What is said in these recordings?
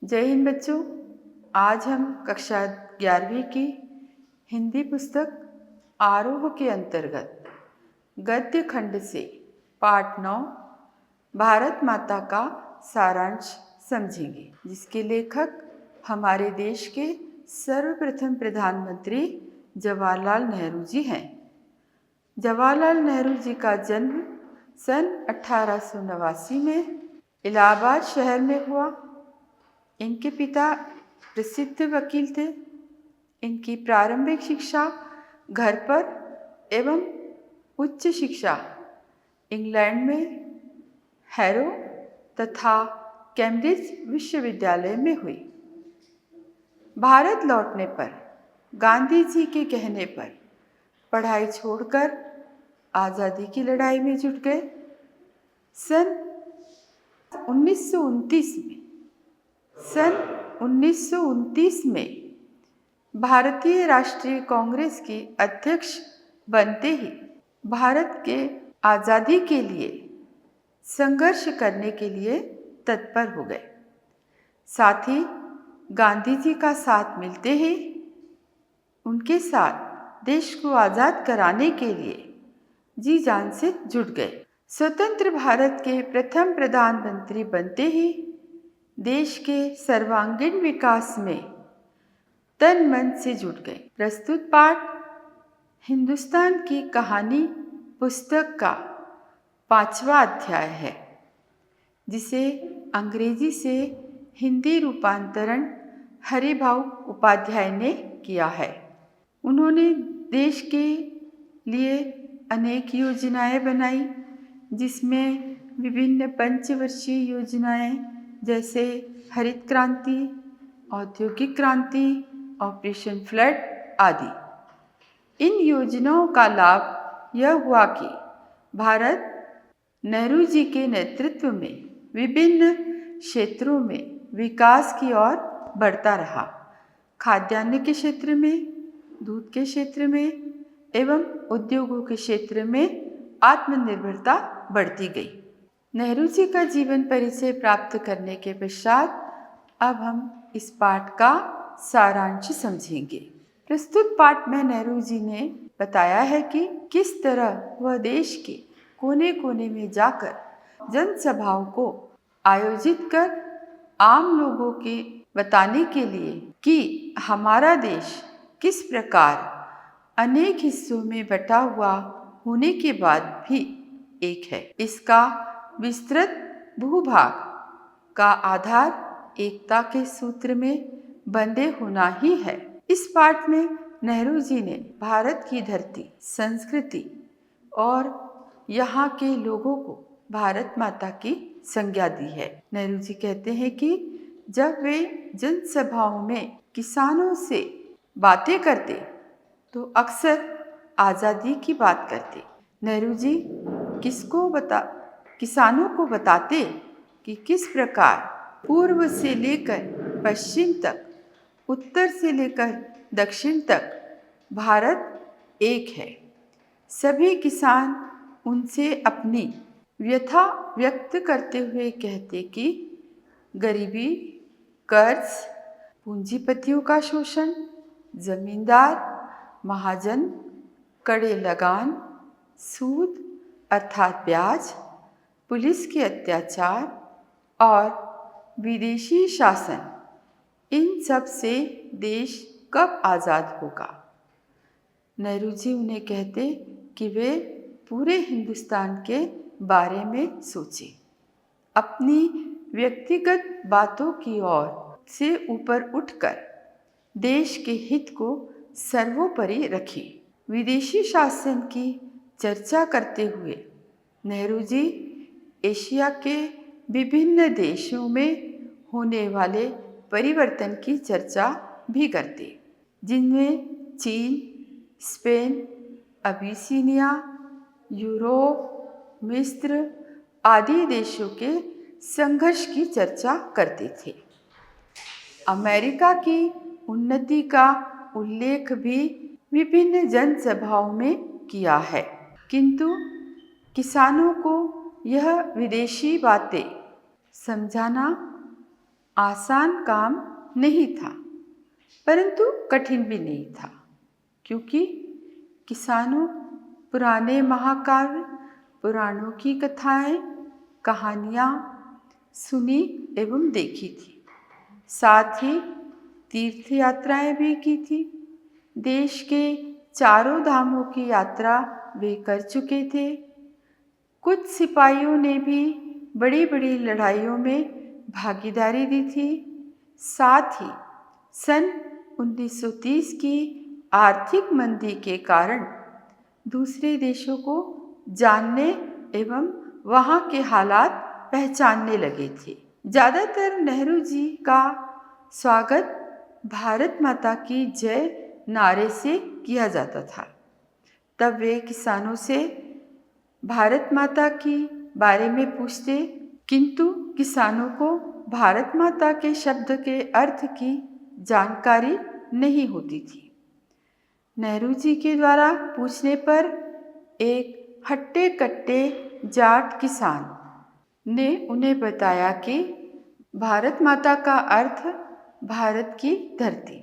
जय हिंद बच्चों। आज हम कक्षा 11वीं की हिंदी पुस्तक आरोह के अंतर्गत गद्य खंड से पाठ 9 भारत माता का सारांश समझेंगे, जिसके लेखक हमारे देश के सर्वप्रथम प्रधानमंत्री जवाहरलाल नेहरू जी हैं। जवाहरलाल नेहरू जी का जन्म सन 1889 में इलाहाबाद शहर में हुआ। इनके पिता प्रसिद्ध वकील थे। इनकी प्रारंभिक शिक्षा घर पर एवं उच्च शिक्षा इंग्लैंड में हैरो तथा कैम्ब्रिज विश्वविद्यालय में हुई। भारत लौटने पर गांधी जी के कहने पर पढ़ाई छोड़कर आज़ादी की लड़ाई में जुट गए। सन 1929 में भारतीय राष्ट्रीय कांग्रेस के अध्यक्ष बनते ही भारत के आज़ादी के लिए संघर्ष करने के लिए तत्पर हो गए। साथ ही गांधी जी का साथ मिलते ही उनके साथ देश को आज़ाद कराने के लिए जी जान से जुट गए। स्वतंत्र भारत के प्रथम प्रधानमंत्री बनते ही देश के सर्वांगीण विकास में तन मन से जुट गए। प्रस्तुत पाठ हिंदुस्तान की कहानी पुस्तक का 5वां अध्याय है, जिसे अंग्रेजी से हिंदी रूपांतरण हरिभाऊ उपाध्याय ने किया है। उन्होंने देश के लिए अनेक योजनाएं बनाई, जिसमें विभिन्न पंचवर्षीय योजनाएं जैसे हरित क्रांति, औद्योगिक क्रांति, ऑपरेशन फ्लड आदि। इन योजनाओं का लाभ यह हुआ कि भारत नेहरू जी के नेतृत्व में विभिन्न क्षेत्रों में विकास की ओर बढ़ता रहा। खाद्यान्न के क्षेत्र में, दूध के क्षेत्र में एवं उद्योगों के क्षेत्र में आत्मनिर्भरता बढ़ती गई। नेहरू जी का जीवन परिचय प्राप्त करने के पश्चात अब हम इस पाठ का सारांश समझेंगे। प्रस्तुत पाठ में नेहरू जी ने बताया है कि किस तरह वह देश के कोने कोने में जाकर जनसभाओं को आयोजित कर आम लोगों के बताने के लिए कि हमारा देश किस प्रकार अनेक हिस्सों में बटा हुआ होने के बाद भी एक है। इसका विस्तृत भूभाग का आधार एकता के सूत्र में बंधे होना ही है। इस पाठ में नेहरू जी ने भारत की धरती, संस्कृति और यहाँ के लोगों को भारत माता की संज्ञा दी है। नेहरू जी कहते हैं कि जब वे जनसभाओं में किसानों से बातें करते तो अक्सर आज़ादी की बात करते। नेहरू जी किसानों को बताते कि किस प्रकार पूर्व से लेकर पश्चिम तक, उत्तर से लेकर दक्षिण तक भारत एक है। सभी किसान उनसे अपनी व्यथा व्यक्त करते हुए कहते कि गरीबी, कर्ज, पूंजीपतियों का शोषण, जमींदार, महाजन, कड़े लगान, सूद अर्थात ब्याज, पुलिस के अत्याचार और विदेशी शासन, इन सब से देश कब आज़ाद होगा। नेहरू जी उन्हें कहते कि वे पूरे हिंदुस्तान के बारे में सोचें, अपनी व्यक्तिगत बातों की ओर से ऊपर उठकर देश के हित को सर्वोपरि रखें। विदेशी शासन की चर्चा करते हुए नेहरू जी एशिया के विभिन्न देशों में होने वाले परिवर्तन की चर्चा भी करते, जिनमें चीन, स्पेन, अबिसिनिया, यूरोप, मिस्र आदि देशों के संघर्ष की चर्चा करते थे। अमेरिका की उन्नति का उल्लेख भी विभिन्न जनसभाओं में किया है, किंतु किसानों को यह विदेशी बातें समझाना आसान काम नहीं था, परंतु कठिन भी नहीं था, क्योंकि किसानों पुराने महाकाव्य, पुराणों की कथाएं, कहानियाँ सुनी एवं देखी थी। साथ ही तीर्थ यात्राएं भी की थी। देश के चारों धामों की यात्रा वे कर चुके थे। कुछ सिपाहियों ने भी बड़ी बड़ी लड़ाइयों में भागीदारी दी थी। साथ ही सन 1930 की आर्थिक मंदी के कारण दूसरे देशों को जानने एवं वहाँ के हालात पहचानने लगे थे। ज़्यादातर नेहरू जी का स्वागत भारत माता की जय नारे से किया जाता था। तब वे किसानों से भारत माता की बारे में पूछते, किंतु किसानों को भारत माता के शब्द के अर्थ की जानकारी नहीं होती थी। नेहरू जी के द्वारा पूछने पर एक हट्टे कट्टे जाट किसान ने उन्हें बताया कि भारत माता का अर्थ भारत की धरती,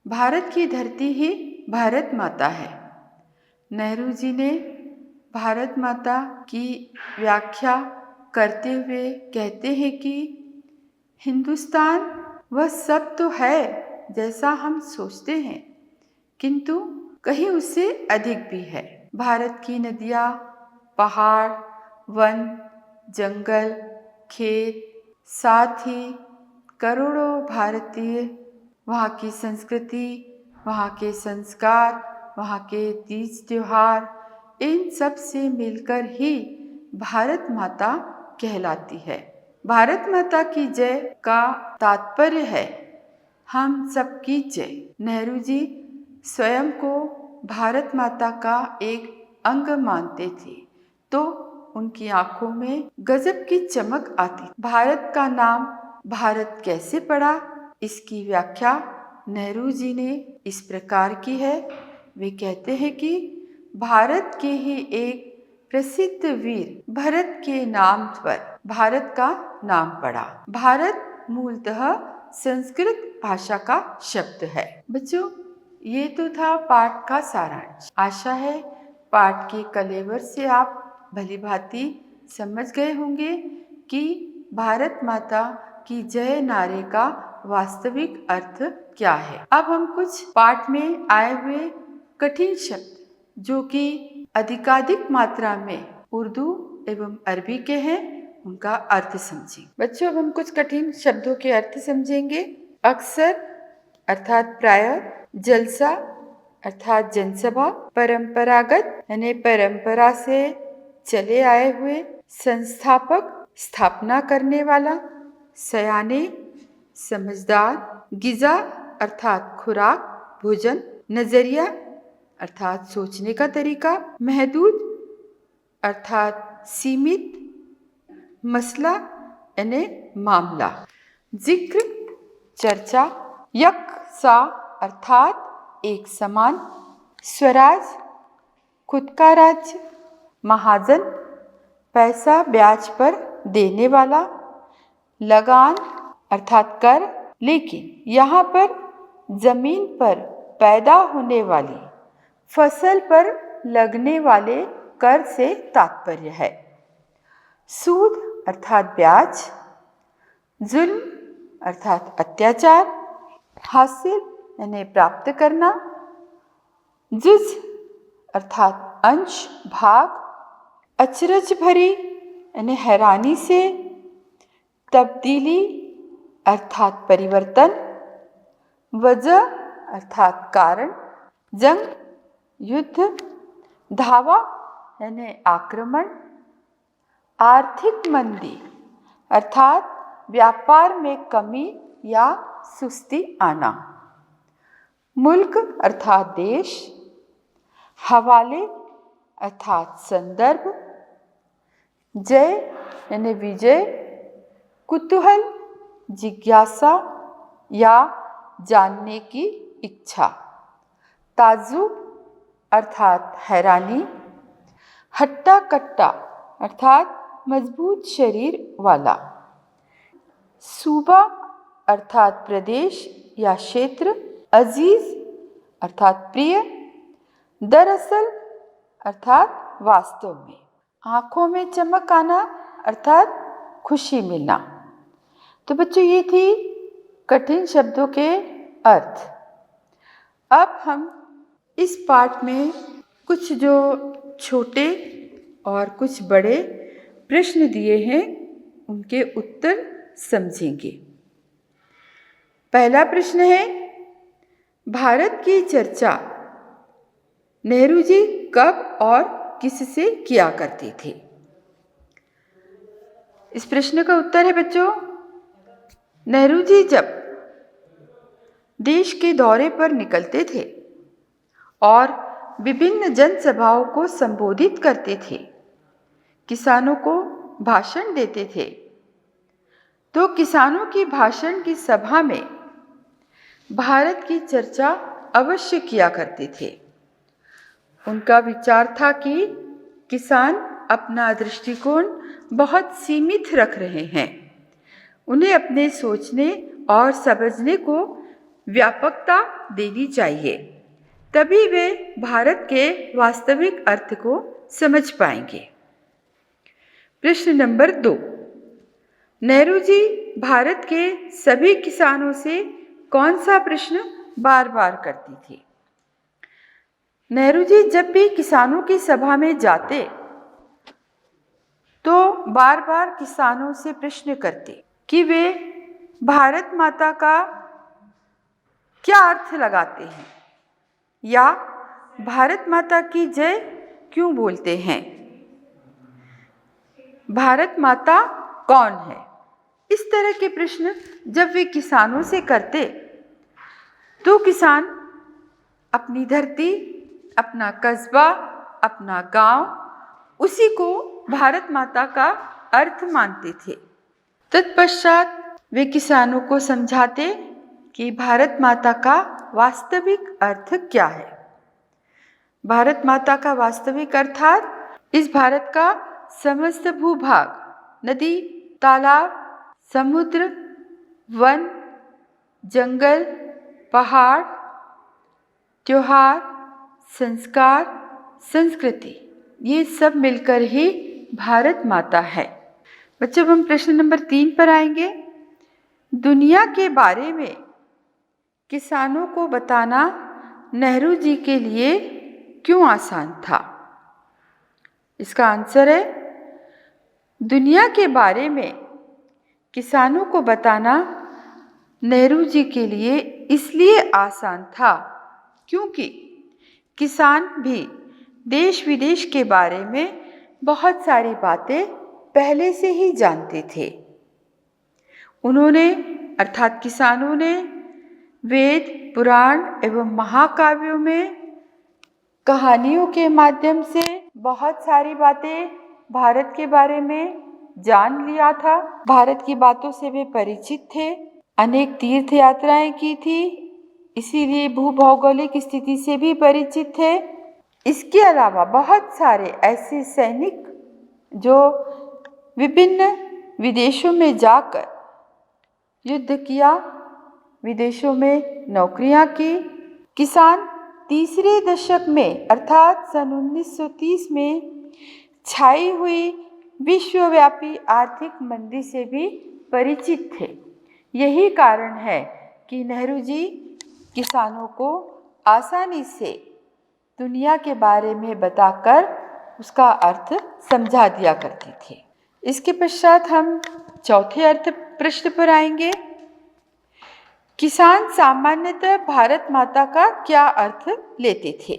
भारत की धरती ही भारत माता है। नेहरू जी ने भारत माता की व्याख्या करते हुए कहते हैं कि हिंदुस्तान वह सब तो है जैसा हम सोचते हैं, किंतु कहीं उससे अधिक भी है। भारत की नदियाँ, पहाड़, वन, जंगल, खेत, साथ ही करोड़ों भारतीय, वहाँ की संस्कृति, वहाँ के संस्कार, वहाँ के तीज त्योहार, इन सब से मिलकर ही भारत माता कहलाती है। भारत माता की जय का तात्पर्य है हम सबकी जय। नेहरू जी स्वयं को भारत माता का एक अंग मानते थे, तो उनकी आंखों में गजब की चमक आती। भारत का नाम भारत कैसे पड़ा, इसकी व्याख्या नेहरू जी ने इस प्रकार की है। वे कहते हैं कि भारत के ही एक प्रसिद्ध वीर भरत के नाम पर भारत का नाम पड़ा। भारत मूलतः संस्कृत भाषा का शब्द है। बच्चों, ये तो था पाठ का सारांश। आशा है पाठ के कलेवर से आप भली भांति समझ गए होंगे कि भारत माता की जय नारे का वास्तविक अर्थ क्या है। अब हम कुछ पाठ में आए हुए कठिन शब्द, जो कि अधिकाधिक मात्रा में उर्दू एवं अरबी के हैं, उनका अर्थ समझें। बच्चों, अब हम कुछ कठिन शब्दों के अर्थ समझेंगे। अक्सर अर्थात प्रायः, जलसा अर्थात जनसभा, परंपरागत यानी परंपरा से चले आए हुए, संस्थापक स्थापना करने वाला, सयाने समझदार, गिजा अर्थात खुराक भोजन, नजरिया अर्थात सोचने का तरीका, महदूद अर्थात सीमित, मसला यानी मामला, जिक्र चर्चा, यकसा अर्थात एक समान, स्वराज खुद का राज्य, महाजन पैसा ब्याज पर देने वाला, लगान अर्थात कर, लेकिन यहाँ पर जमीन पर पैदा होने वाली फसल पर लगने वाले कर से तात्पर्य है। सूद अर्थात ब्याज, जुल्म अर्थात अत्याचार, हासिल यानी प्राप्त करना, जुज अर्थात अंश भाग, अचरज भरी यानी हैरानी से, तब्दीली अर्थात परिवर्तन, वजह अर्थात कारण, जंग युद्ध, धावा यानी आक्रमण, आर्थिक मंदी अर्थात व्यापार में कमी या सुस्ती आना, मुल्क अर्थात देश, हवाले अर्थात संदर्भ, जय यानी विजय, कुतूहल जिज्ञासा या जानने की इच्छा, ताज्जुब अर्थात हैरानी, हट्टा कट्टा अर्थात मजबूत शरीर वाला। सूबा अर्थात प्रदेश या क्षेत्र, अजीज अर्थात प्रिय, दरअसल अर्थात वास्तव में, आंखों में चमक आना अर्थात खुशी मिलना। तो बच्चों ये थी कठिन शब्दों के अर्थ। अब हम इस पाठ में कुछ जो छोटे और कुछ बड़े प्रश्न दिए हैं उनके उत्तर समझेंगे। पहला प्रश्न है, भारत की चर्चा नेहरू जी कब और किससे किया करते थे? इस प्रश्न का उत्तर है बच्चों, नेहरू जी जब देश के दौरे पर निकलते थे और विभिन्न जनसभाओं को संबोधित करते थे, किसानों को भाषण देते थे, तो किसानों की भाषण की सभा में भारत की चर्चा अवश्य किया करते थे। उनका विचार था कि किसान अपना दृष्टिकोण बहुत सीमित रख रहे हैं, उन्हें अपने सोचने और समझने को व्यापकता देनी चाहिए, तभी वे भारत के वास्तविक अर्थ को समझ पाएंगे। प्रश्न नंबर 2, नेहरू जी भारत के सभी किसानों से कौन सा प्रश्न बार बार करती थी? नेहरू जी जब भी किसानों की सभा में जाते तो बार बार किसानों से प्रश्न करते कि वे भारत माता का क्या अर्थ लगाते हैं या भारत माता की जय क्यों बोलते हैं, भारत माता कौन है। इस तरह के प्रश्न जब वे किसानों से करते तो किसान अपनी धरती, अपना कस्बा, अपना गांव, उसी को भारत माता का अर्थ मानते थे। तत्पश्चात वे किसानों को समझाते कि भारत माता का वास्तविक अर्थ क्या है। भारत माता का वास्तविक अर्थात इस भारत का समस्त भूभाग, नदी, तालाब, समुद्र, वन, जंगल, पहाड़, त्योहार, संस्कार, संस्कृति, ये सब मिलकर ही भारत माता है। बच्चों हम प्रश्न नंबर 3 पर आएंगे। दुनिया के बारे में किसानों को बताना नेहरू जी के लिए क्यों आसान था? इसका आंसर है, दुनिया के बारे में किसानों को बताना नेहरू जी के लिए इसलिए आसान था क्योंकि किसान भी देश विदेश के बारे में बहुत सारी बातें पहले से ही जानते थे। उन्होंने अर्थात किसानों ने वेद, पुराण एवं महाकाव्यों में कहानियों के माध्यम से बहुत सारी बातें भारत के बारे में जान लिया था। भारत की बातों से वे परिचित थे, अनेक तीर्थ यात्राएं की थी, इसीलिए भूभौगोलिक स्थिति से भी परिचित थे। इसके अलावा बहुत सारे ऐसे सैनिक जो विभिन्न विदेशों में जाकर युद्ध किया, विदेशों में नौकरियां की। किसान तीसरे दशक में अर्थात सन 1930 में छाई हुई विश्वव्यापी आर्थिक मंदी से भी परिचित थे। यही कारण है कि नेहरू जी किसानों को आसानी से दुनिया के बारे में बताकर उसका अर्थ समझा दिया करते थे। इसके पश्चात हम चौथे अर्थ प्रश्न पर आएंगे। किसान सामान्यतः भारत माता का क्या अर्थ लेते थे?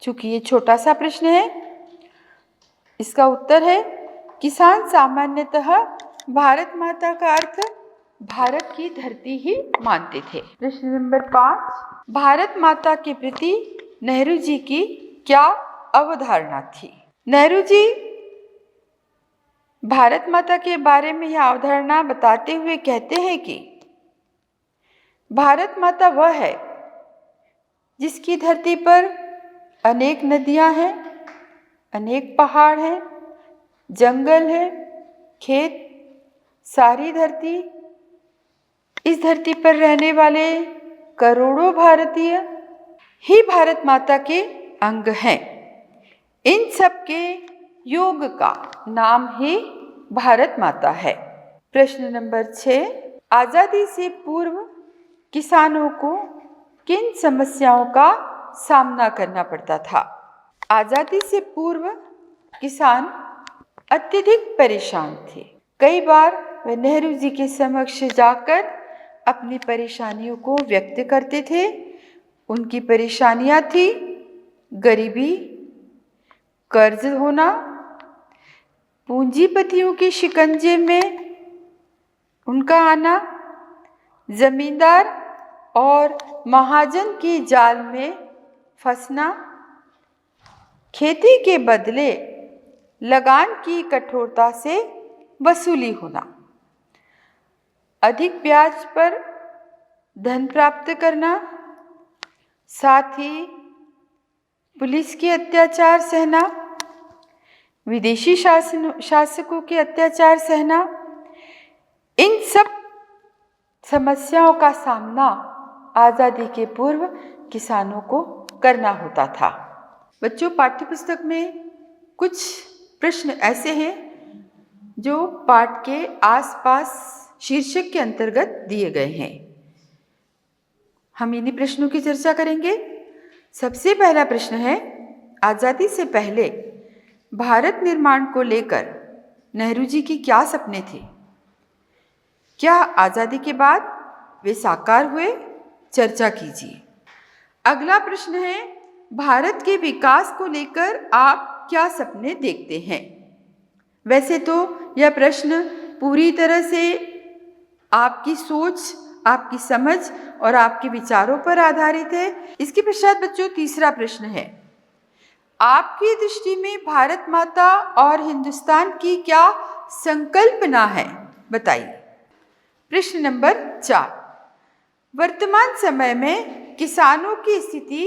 चूंकि ये छोटा सा प्रश्न है, इसका उत्तर है किसान सामान्यतः भारत माता का अर्थ भारत की धरती ही मानते थे। प्रश्न नंबर 5, भारत माता के प्रति नेहरू जी की क्या अवधारणा थी? नेहरू जी भारत माता के बारे में यह अवधारणा बताते हुए कहते हैं कि भारत माता वह है जिसकी धरती पर अनेक नदियां हैं, अनेक पहाड़ हैं, जंगल है, खेत, सारी धरती, इस धरती पर रहने वाले करोड़ों भारतीय ही भारत माता के अंग हैं। इन सब के योग का नाम ही भारत माता है। प्रश्न नंबर 6, आजादी से पूर्व किसानों को किन समस्याओं का सामना करना पड़ता था? आजादी से पूर्व किसान अत्यधिक परेशान थे। कई बार वे नेहरू जी के समक्ष जाकर अपनी परेशानियों को व्यक्त करते थे। उनकी परेशानियां थी गरीबी, कर्ज होना, पूंजीपतियों के शिकंजे में उनका आना, जमींदार और महाजन के जाल में फंसना, खेती के बदले लगान की कठोरता से वसूली होना, अधिक ब्याज पर धन प्राप्त करना, साथ ही पुलिस के अत्याचार सहना, विदेशी शासकों के अत्याचार सहना, इन सब समस्याओं का सामना आज़ादी के पूर्व किसानों को करना होता था। बच्चों, पाठ्यपुस्तक में कुछ प्रश्न ऐसे हैं जो पाठ के आसपास शीर्षक के अंतर्गत दिए गए हैं। हम इन्हीं प्रश्नों की चर्चा करेंगे। सबसे पहला प्रश्न है, आज़ादी से पहले भारत निर्माण को लेकर नेहरू जी के क्या सपने थे? क्या आज़ादी के बाद वे साकार हुए? चर्चा कीजिए। अगला प्रश्न है, भारत के विकास को लेकर आप क्या सपने देखते हैं? वैसे तो यह प्रश्न पूरी तरह से आपकी सोच, आपकी समझ और आपके विचारों पर आधारित है। इसके पश्चात बच्चों तीसरा प्रश्न है, आपकी दृष्टि में भारत माता और हिंदुस्तान की क्या संकल्पना है? बताइए। प्रश्न नंबर 4, वर्तमान समय में किसानों की स्थिति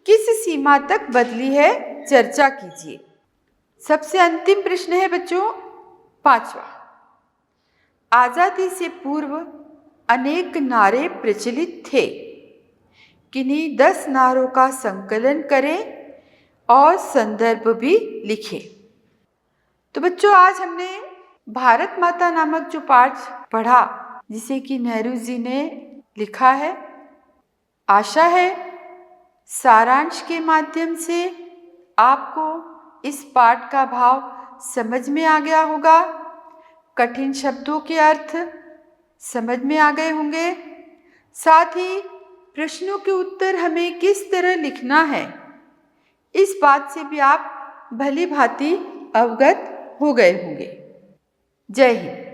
किस सीमा तक बदली है? चर्चा कीजिए। सबसे अंतिम प्रश्न है बच्चों 5वां, आज़ादी से पूर्व अनेक नारे प्रचलित थे, किन्हीं 10 नारों का संकलन करें और संदर्भ भी लिखें। तो बच्चों, आज हमने भारत माता नामक जो पाठ पढ़ा, जिसे कि नेहरू जी ने लिखा है, आशा है सारांश के माध्यम से आपको इस पाठ का भाव समझ में आ गया होगा, कठिन शब्दों के अर्थ समझ में आ गए होंगे, साथ ही प्रश्नों के उत्तर हमें किस तरह लिखना है, इस बात से भी आप भली भांति अवगत हो गए होंगे। जय हिंद।